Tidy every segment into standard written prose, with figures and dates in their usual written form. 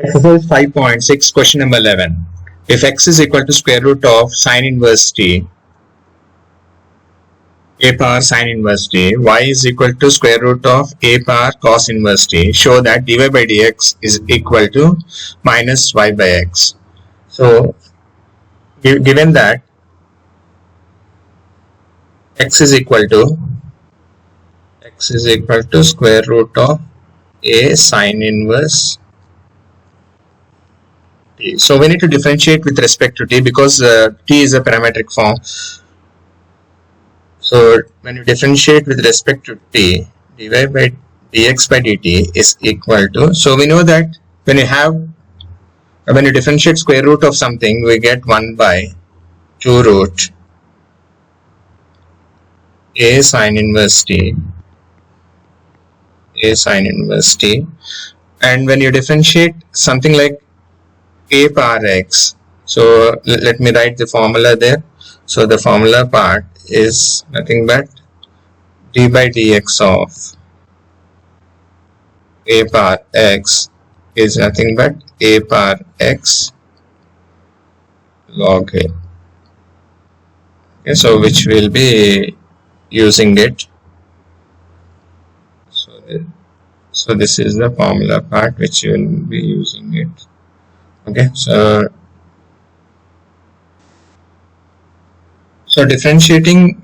Exercise 5.6, question number 11. If x is equal to square root of sine inverse t, a power sine inverse t, y is equal to square root of a power cos inverse t, show that dy by dx is equal to minus y by x. So, given that x is equal to square root of a sine inverse t. So we need to differentiate with respect to t because t is a parametric form. So when you differentiate with respect to t, dy by dx by dt is equal to, so we know that when you differentiate square root of something, we get 1 by 2 root a sine inverse t, and when you differentiate something like a power x, so let me write the formula there. So the formula part is nothing but d by dx of a power x is nothing but a power x log a. Okay, so which will be using it. So this is the formula part which you will be using it. Okay, so differentiating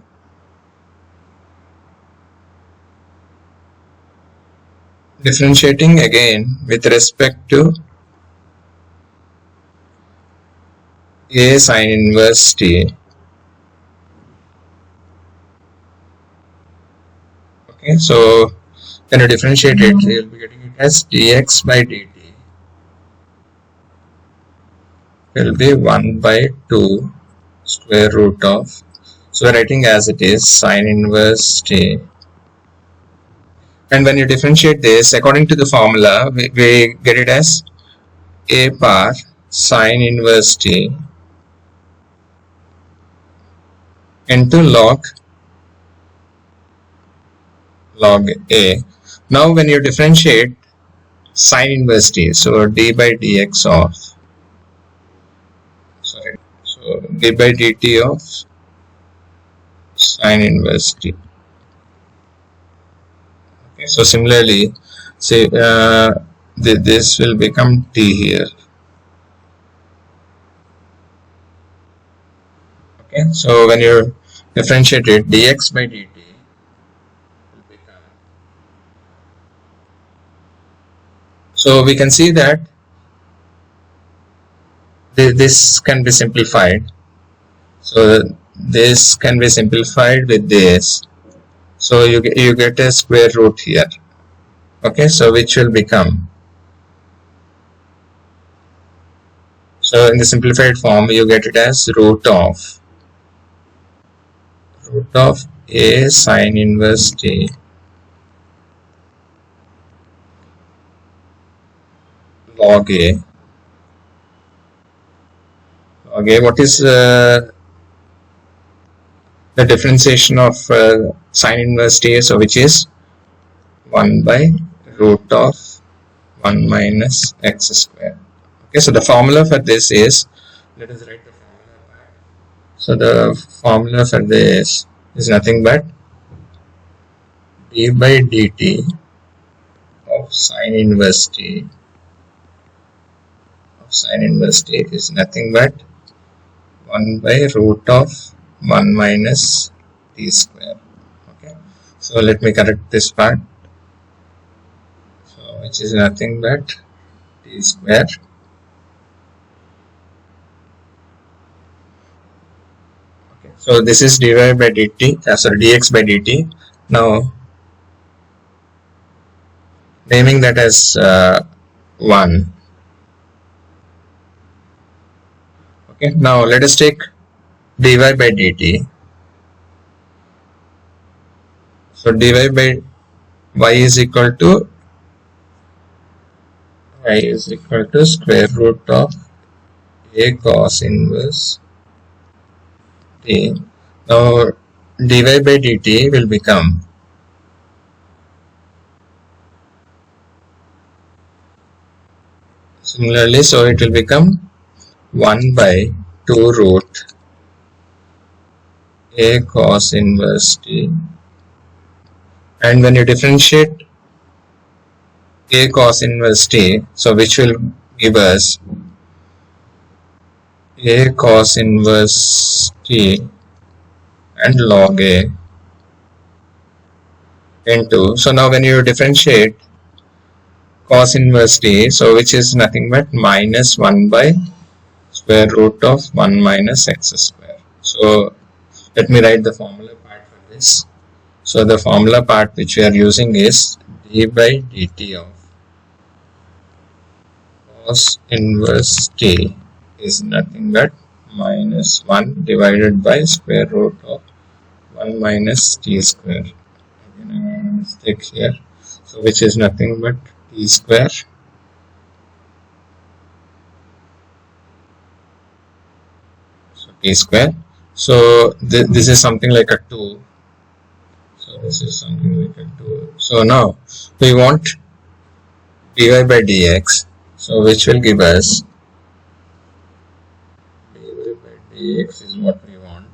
again with respect to a sine inverse t. Okay, so when you differentiate it, you will be getting it as dx by dt will be 1 by 2 square root of, so we're writing as it is sine inverse t. And when you differentiate this according to the formula, we get it as a power sine inverse t into log a. Now when you differentiate sine inverse t, so d by dx of, d by dt of sine inverse t. Okay, so similarly, say this will become t here. Okay, so when you differentiate it, dx by dt will become. So we can see that this can be simplified. So this can be simplified with this. So you get a square root here. Okay, so which will become. So in the simplified form, you get it as root of a sine inverse t log a. Okay, what is the differentiation of sine inverse t? So which is 1 by root of 1 minus x square. Okay, so the formula for this is, let us write the formula back. So the formula for this is nothing but d by dt of sine inverse t is nothing but 1 by root of 1 minus t square. Okay, so let me correct this part. So which is nothing but t square. Okay, so this is dy by dt, dx by dt. Now naming that as 1. Okay, now let us take dy by dt. So dy by y is equal to square root of a cos inverse t. Now dy by dt will become Similarly, so it will become 1 by 2 root a cos inverse t, and when you differentiate a cos inverse t, so which will give us a cos inverse t and log a into, so now when you differentiate cos inverse t, so which is nothing but minus 1 by square root of 1 minus x square. So let me write the formula part for this. So the formula part which we are using is d by dt of cos inverse t is nothing but minus 1 divided by square root of 1 minus t square. Again, I made a mistake here. So which is nothing but t square t square. So this is something like a 2. So this is something like a 2. So now we want dy by dx. So which will give us dy by dx is what we want.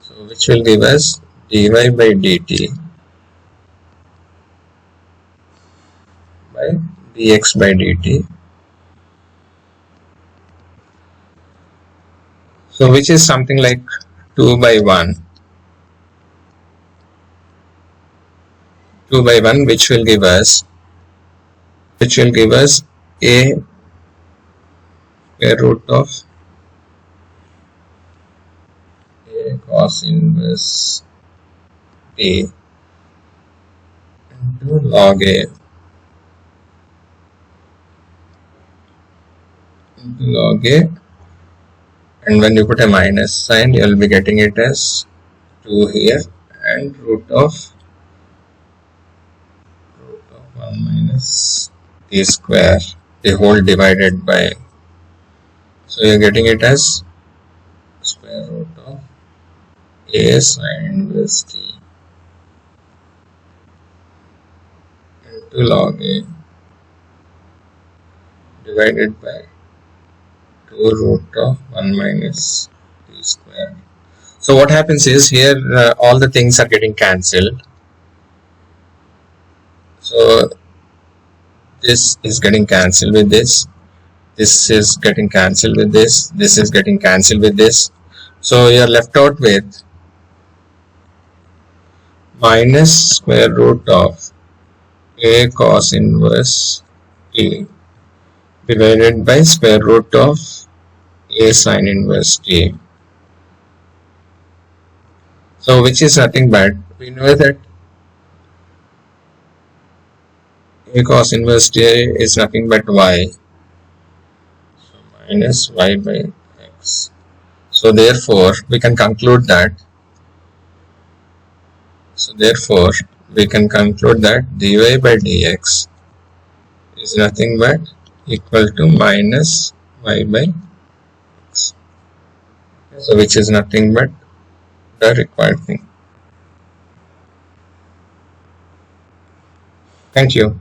So which will give us dy by dt by dx by dt. So which is something like 2 by 1. 2 by 1 which will give us a square root of a cos inverse t into log a into log a, and when you put a minus sign you will be getting it as 2 here and root of 1 minus t square, the whole divided by, so you're getting it as square root of a sin inverse t into log a divided by 2 root of 1 minus t square. So what happens is here all the things are getting cancelled. So this is getting cancelled with this is getting cancelled with this is getting cancelled with this. So you're left out with minus square root of a cos inverse t divided by square root of a sin inverse t. So which is nothing but, we know that a cos inverse t is nothing but y, so minus y by x. So therefore we can conclude that dy by dx is nothing but equal to minus y by x. So which is nothing but the required thing. Thank you.